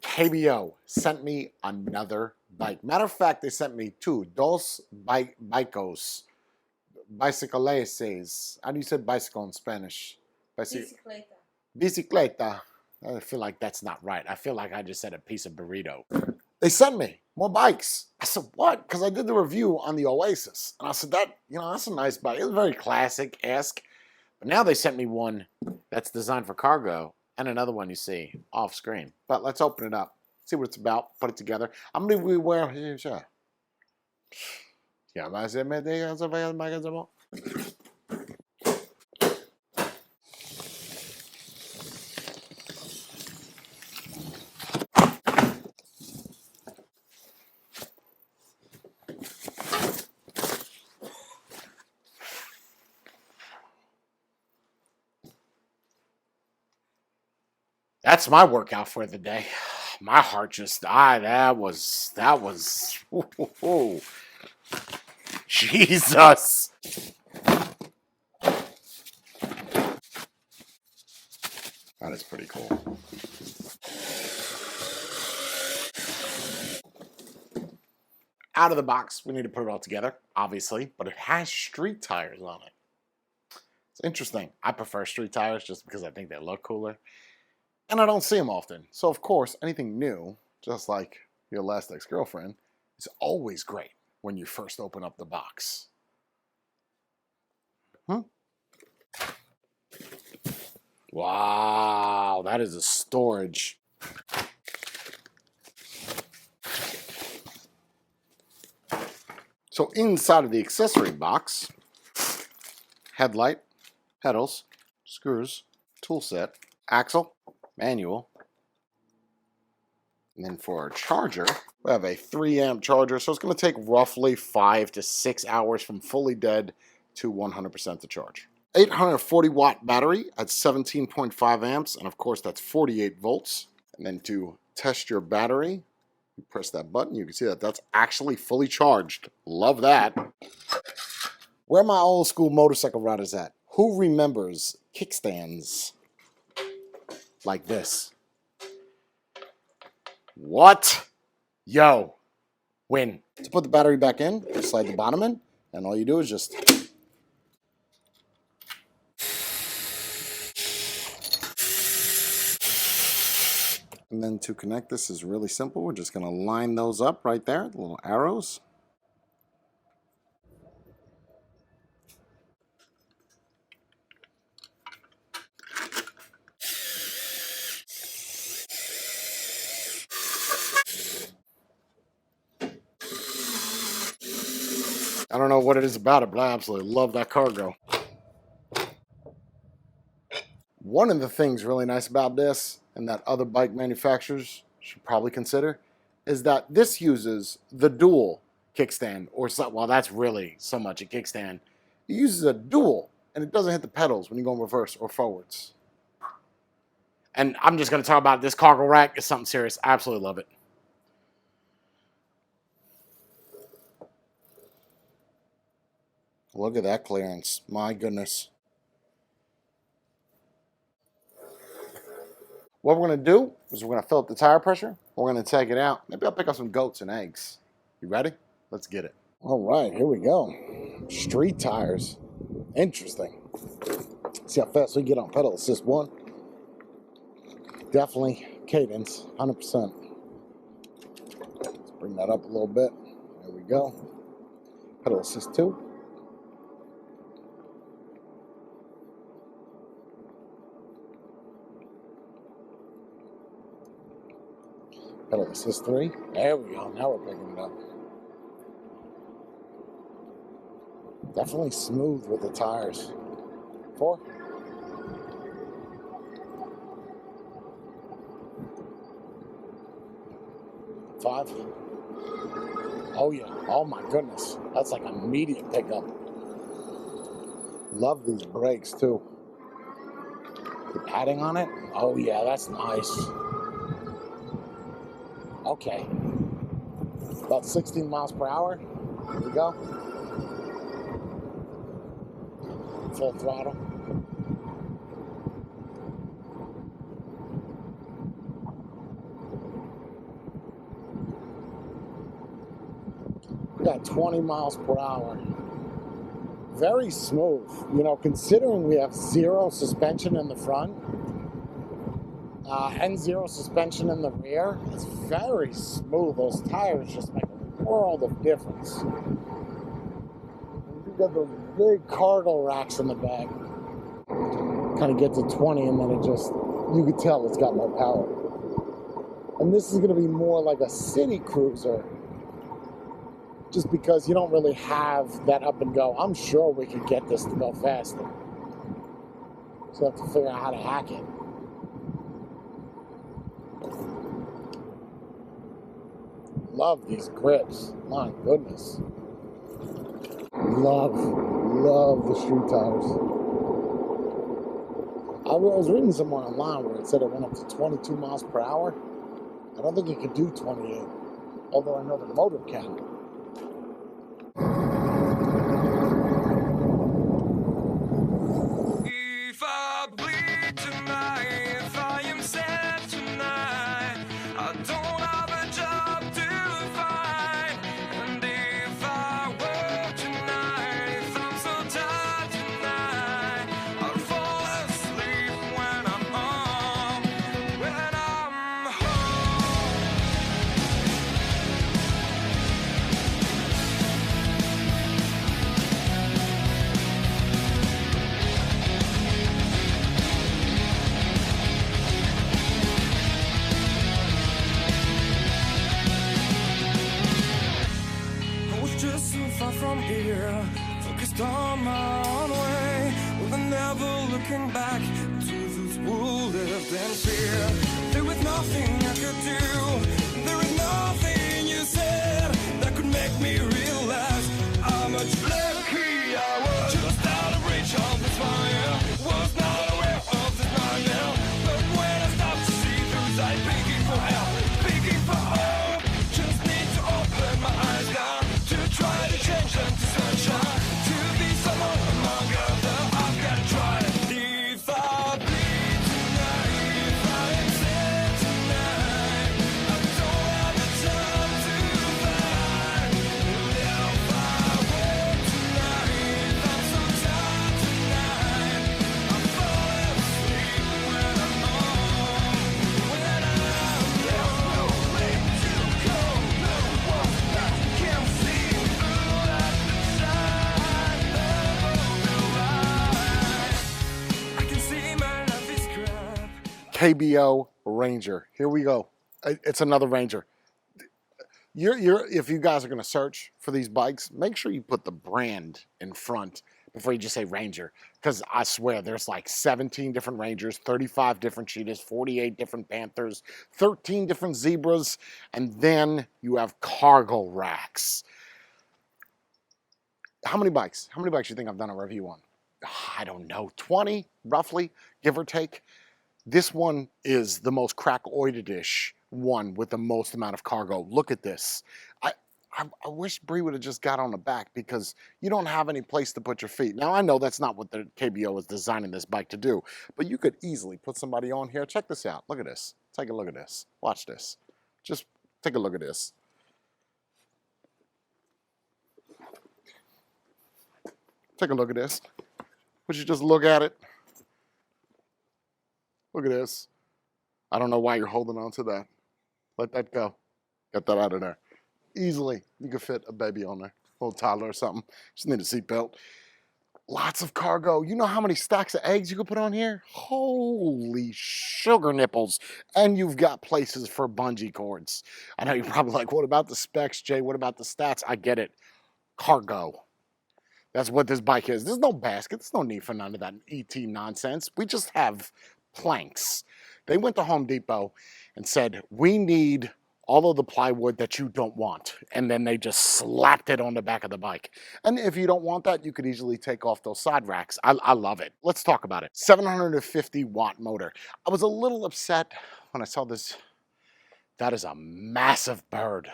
KBO sent me another bike. Matter of fact, they sent me dos bicos. Bicicletas. How do you say bicycle in Spanish? Bicicleta. Bicicleta. I feel like that's not right. I feel like I just said a piece of burrito. They sent me more bikes. I said, what? Because I did the review on the Oasis. And I said, that's a nice bike. It was very classic-esque. But now they sent me one that's designed for cargo and another one you see off screen. But let's open it up, see what it's about, put it together. I'm going to be wearing... That's my workout for the day. My heart just died. That was, ooh, Jesus. That is pretty cool. Out of the box, we need to put it all together, obviously, but it has street tires on it. It's interesting. I prefer street tires just because I think they look cooler. And I don't see them often. So, of course, anything new, just like your last ex-girlfriend, is always great when you first open up the box. Wow, that is a storage. So inside of the accessory box, headlight, pedals, screws, tool set, axle, manual, and then for our charger, we have a 3-amp charger, so it's going to take roughly 5 to 6 hours from fully dead to 100% to charge. 840 watt battery at 17.5 amps, and of course that's 48 volts. And then to test your battery, you press that button, you can see that that's actually fully charged. Love that. Where are my old school motorcycle riders at? Who remembers kickstands like this? What? Yo, win. To put the battery back in, you slide the bottom in, and all you do is just... And then to connect this is really simple. We're just going to line those up right there, the little arrows. I don't know what it is about it, but I absolutely love that cargo. One of the things really nice about this, and that other bike manufacturers should probably consider, is that this uses the dual kickstand, or well, that's really so much a kickstand. It uses a dual, and it doesn't hit the pedals when you go in reverse or forwards. And I'm just going to talk about this cargo rack. It's something serious. I absolutely love it. Look at that clearance. My goodness. What we're going to do is we're going to fill up the tire pressure. We're going to take it out. Maybe I'll pick up some goats and eggs. You ready? Let's get it. All right, here we go. Street tires. Interesting. See how fast we get on pedal assist 1. Definitely cadence, 100%. Let's bring that up a little bit. There we go. Pedal assist 2. Pedal assist 3. There we go. Now we're picking it up. Definitely smooth with the tires. 4. 5. Oh yeah. Oh my goodness. That's like immediate pickup. Love these brakes too. The padding on it. Oh yeah, that's nice. Okay. About 16 miles per hour. Here we go. Full throttle. got 20 miles per hour. Very smooth. You know, considering we have zero suspension in the front and zero suspension in the rear, it's very smooth. Those tires just make a world of difference. You've got those big cargo racks in the back. Kind of gets to 20 and then it just, you could tell it's got more power. And this is going to be more like a city cruiser, just because you don't really have that up and go. I'm sure we could get this to go faster. So I have to figure out how to hack it. Love these grips. My goodness. Love the street tires. I was reading somewhere online where it said it went up to 22 miles per hour. I don't think it could do 28, although I know the motor can. If I bleed tonight, if I am sad tonight, I don't have a job to find. And if I work tonight, if I'm so tired tonight, I'll fall asleep when I'm home. When I'm home. I was just so far from here, focused on my own way, with never looking back to those who lived in fear. There was nothing I could do, there was nothing you said that could make me realize how much lucky I was. Just out of reach of this fire, was not aware of this nightmare. But when I stopped to see through sight, begging for help, begging for hope, just need to open my eyes down to try to change them to sunshine, to be someone among others. I've got to try it. If I bleed tonight, if I am sad tonight, I don't have the time to find. If I work tonight, if I'm so tired tonight, I fall asleep when I'm home. When I'm there's no way to go, no one that can see through at the side of the light. I can see my life is crap. KBO Ranger. Here we go. It's another Ranger. If you guys are going to search for these bikes, make sure you put the brand in front before you just say Ranger. Because I swear, there's like 17 different Rangers, 35 different Cheetahs, 48 different Panthers, 13 different Zebras, and then you have cargo racks. How many bikes? How many bikes do you think I've done a review on? I don't know, 20 roughly, give or take. This one is the most crack-oided-ish one with the most amount of cargo. Look at this. I wish Bree would have just got on the back, because you don't have any place to put your feet. Now, I know that's not what the KBO is designing this bike to do, but you could easily put somebody on here. Check this out. Look at this. Take a look at this. Watch this. Just take a look at this. Take a look at this. Would you just look at it? Look at this. I don't know why you're holding on to that. Let that go. Get that out of there. Easily, you could fit a baby on there. A little toddler or something. Just need a seatbelt. Lots of cargo. You know how many stacks of eggs you could put on here? Holy sugar nipples. And you've got places for bungee cords. I know you're probably like, what about the specs, Jay? What about the stats? I get it. Cargo. That's what this bike is. There's no basket. There's no need for none of that ET nonsense. We just have planks. They went to Home Depot and said, we need all of the plywood that you don't want. And then they just slapped it on the back of the bike. And if you don't want that, you could easily take off those side racks. I love it. Let's talk about it. 750 watt motor. I was a little upset when I saw this. That is a massive bird.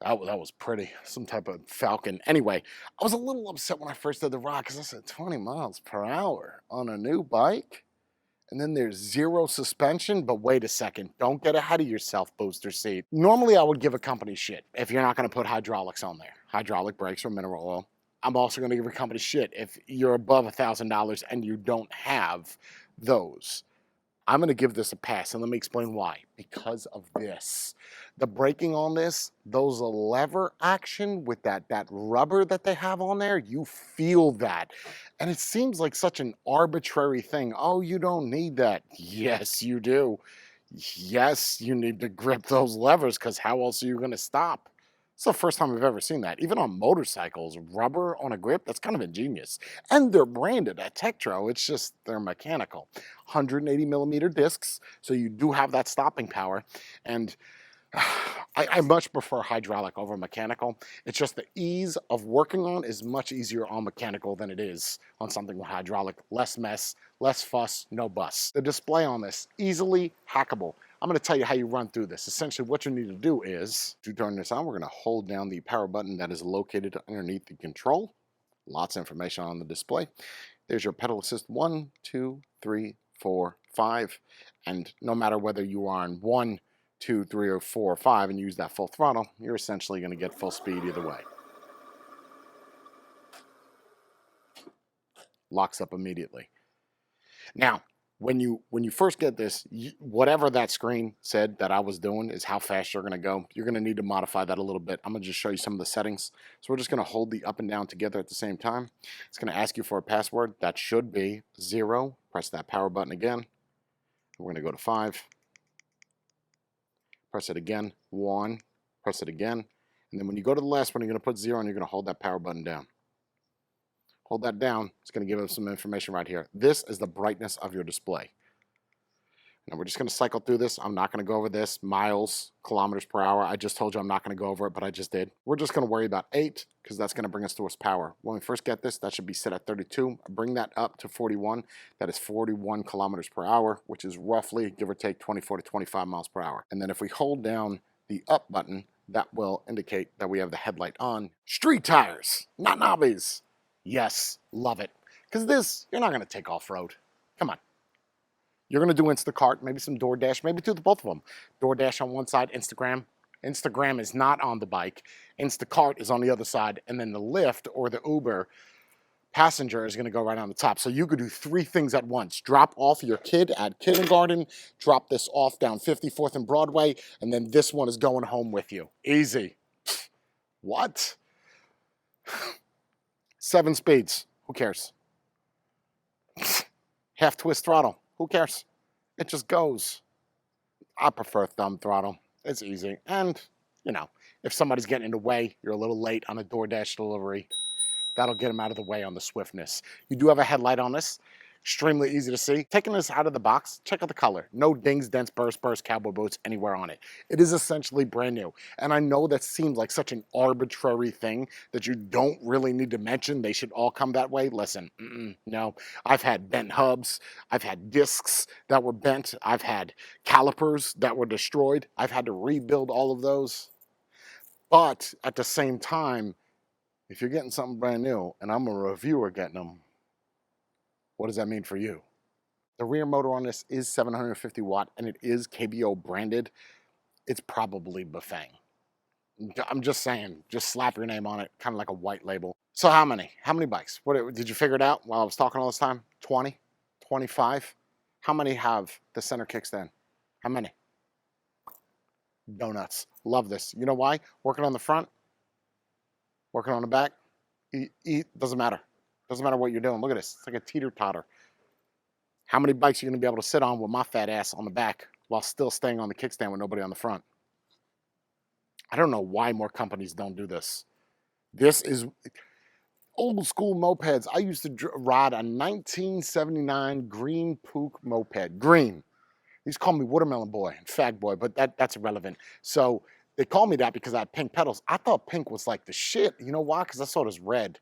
That was pretty. Some type of falcon. Anyway, I was a little upset when I first did the ride, because I said 20 miles per hour on a new bike. And then there's 0 suspension, but wait a second. Don't get ahead of yourself, booster seat. Normally, I would give a company shit if you're not going to put hydraulics on there. Hydraulic brakes or mineral oil. I'm also going to give a company shit if you're above $1,000 and you don't have those. I'm going to give this a pass, and let me explain why. Because of this. The braking on this, those lever action with that rubber that they have on there, you feel that. And it seems like such an arbitrary thing. Oh, you don't need that. Yes, you do. Yes, you need to grip those levers, because how else are you going to stop? It's the first time I've ever seen that. Even on motorcycles, rubber on a grip, that's kind of ingenious. And they're branded at Tektro. It's just they're mechanical. 180 millimeter discs, so you do have that stopping power. And I much prefer hydraulic over mechanical. It's just the ease of working on is much easier on mechanical than it is on something with hydraulic. Less mess, less fuss, no bus. The display on this, easily hackable. I'm going to tell you how you run through this. Essentially, what you need to do is, to turn this on, we're going to hold down the power button that is located underneath the control. Lots of information on the display. There's your pedal assist 1, 2, 3, 4, 5. And no matter whether you are on 1, 2, 3, or 4, or 5 and use that full throttle, you're essentially going to get full speed either way. Locks up immediately. Now, when you first get this, whatever that screen said that I was doing is how fast you're going to go. You're going to need to modify that a little bit. I'm going to just show you some of the settings. So we're just going to hold the up and down together at the same time. It's going to ask you for a password. That should be 0. Press that power button again. We're going to go to 5. Press it again. 1. Press it again. And then when you go to the last one, you're going to put 0 and you're going to hold that power button down. Hold that down. It's going to give us some information right here. This is the brightness of your display. Now we're just going to cycle through this. I'm not going to go over this. Miles, kilometers per hour. I just told you I'm not going to go over it, but I just did. We're just going to worry about 8 because that's going to bring us towards power. When we first get this, that should be set at 32. Bring that up to 41. That is 41 kilometers per hour, which is roughly, give or take, 24 to 25 miles per hour. And then if we hold down the up button, that will indicate that we have the headlight on. Street tires, not knobbies. Yes, love it. Because this, you're not going to take off-road. Come on. You're going to do Instacart, maybe some Doordash, maybe do both of them. Doordash on one side, Instagram. Instagram is not on the bike. Instacart is on the other side. And then the Lyft or the Uber passenger is going to go right on the top. So you could do 3 things at once. Drop off your kid at kindergarten, drop this off down 54th and Broadway, and then this one is going home with you. Easy. What? 7 speeds. Who cares? Half twist throttle. Who cares? It just goes. I prefer thumb throttle. It's easy. And, you know, if somebody's getting in the way, you're a little late on a DoorDash delivery, that'll get them out of the way on the swiftness. You do have a headlight on this. Extremely easy to see. Taking this out of the box, check out the color. No dings, dents, bursts, cowboy boots anywhere on it. It is essentially brand new. And I know that seems like such an arbitrary thing that you don't really need to mention. They should all come that way. Listen, no. I've had bent hubs. I've had discs that were bent. I've had calipers that were destroyed. I've had to rebuild all of those. But at the same time, if you're getting something brand new and I'm a reviewer getting them, what does that mean for you? The rear motor on this is 750 watt and it is KBO branded. It's probably Bafang. I'm just saying, just slap your name on it, kind of like a white label. So how many? How many bikes? What did you figure it out while I was talking all this time? 20? 25? How many have the center kickstand? How many? Donuts. Love this. You know why? Working on the front, working on the back, doesn't matter. Doesn't matter what you're doing. Look at this. It's like a teeter-totter. How many bikes are you going to be able to sit on with my fat ass on the back while still staying on the kickstand with nobody on the front? I don't know why more companies don't do this. This is old school mopeds. I used to ride a 1979 green Pook moped. Green. They used to call me Watermelon Boy and Fag Boy, but that's irrelevant. So they call me that because I had pink pedals. I thought pink was like the shit. You know why? Because I saw it as red.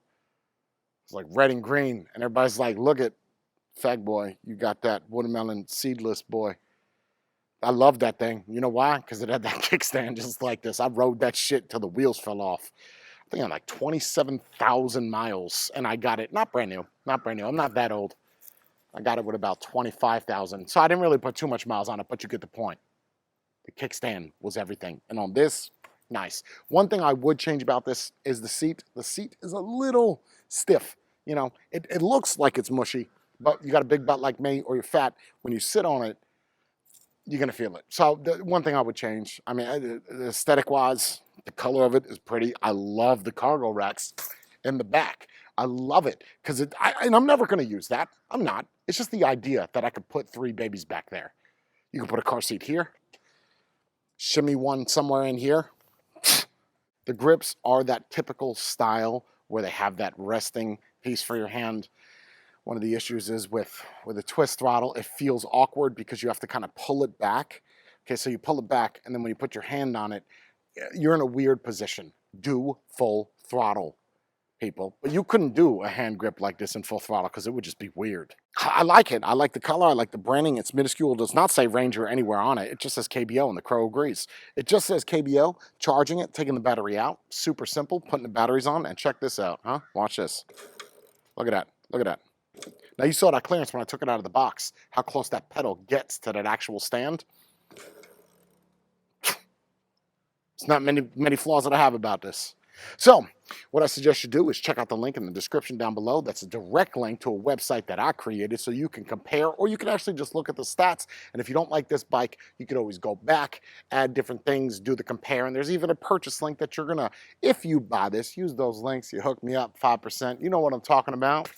It's like red and green. And everybody's like, look at Fag Boy. You got that watermelon seedless boy. I love that thing. You know why? Because it had that kickstand just like this. I rode that shit till the wheels fell off. I think I'm like 27,000 miles. And I got it. Not brand new. Not brand new. I'm not that old. I got it with about 25,000. So I didn't really put too much miles on it, but you get the point. The kickstand was everything. And on this, nice. One thing I would change about this is the seat. The seat is a little stiff. You know, it looks like it's mushy, but you got a big butt like me or you're fat. When you sit on it, you're going to feel it. So the one thing I would change, I mean, aesthetic-wise, the color of it is pretty. I love the cargo racks in the back. I love it because and I'm never going to use that. I'm not. It's just the idea that I could put 3 babies back there. You can put a car seat here, shimmy one somewhere in here. The grips are that typical style where they have that resting piece for your hand. One of the issues is with a twist throttle, it feels awkward because you have to kind of pull it back. Okay, so you pull it back, and then when you put your hand on it, you're in a weird position. Do full throttle, people. But you couldn't do a hand grip like this in full throttle because it would just be weird. I like it. I like the color. I like the branding. It's minuscule. It does not say Ranger anywhere on it. It just says KBO, and the Crow agrees. It just says KBO, charging it, taking the battery out. Super simple, putting the batteries on, and check this out, huh? Watch this. Look at that. Look at that. Now you saw that clearance when I took it out of the box, how close that pedal gets to that actual stand. It's not many flaws that I have about this. So what I suggest you do is check out the link in the description down below. That's a direct link to a website that I created so you can compare, or you can actually just look at the stats. And if you don't like this bike, you can always go back, add different things, do the compare. And there's even a purchase link that you're going to, if you buy this, use those links. You hook me up 5%. You know what I'm talking about.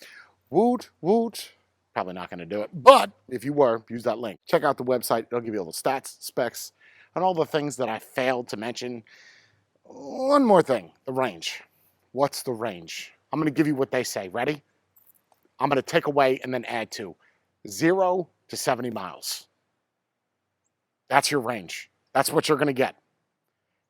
Woot, woot. Probably not going to do it. But if you were, use that link. Check out the website. It'll give you all the stats, specs, and all the things that I failed to mention. One more thing, the range. What's the range? I'm going to give you what they say. Ready? I'm going to take away and then add to. 0 to 70 miles. That's your range. That's what you're going to get.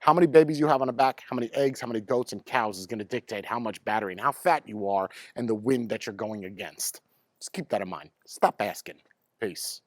How many babies you have on the back, how many eggs, how many goats and cows is going to dictate how much battery and how fat you are and the wind that you're going against. Just keep that in mind. Stop asking. Peace.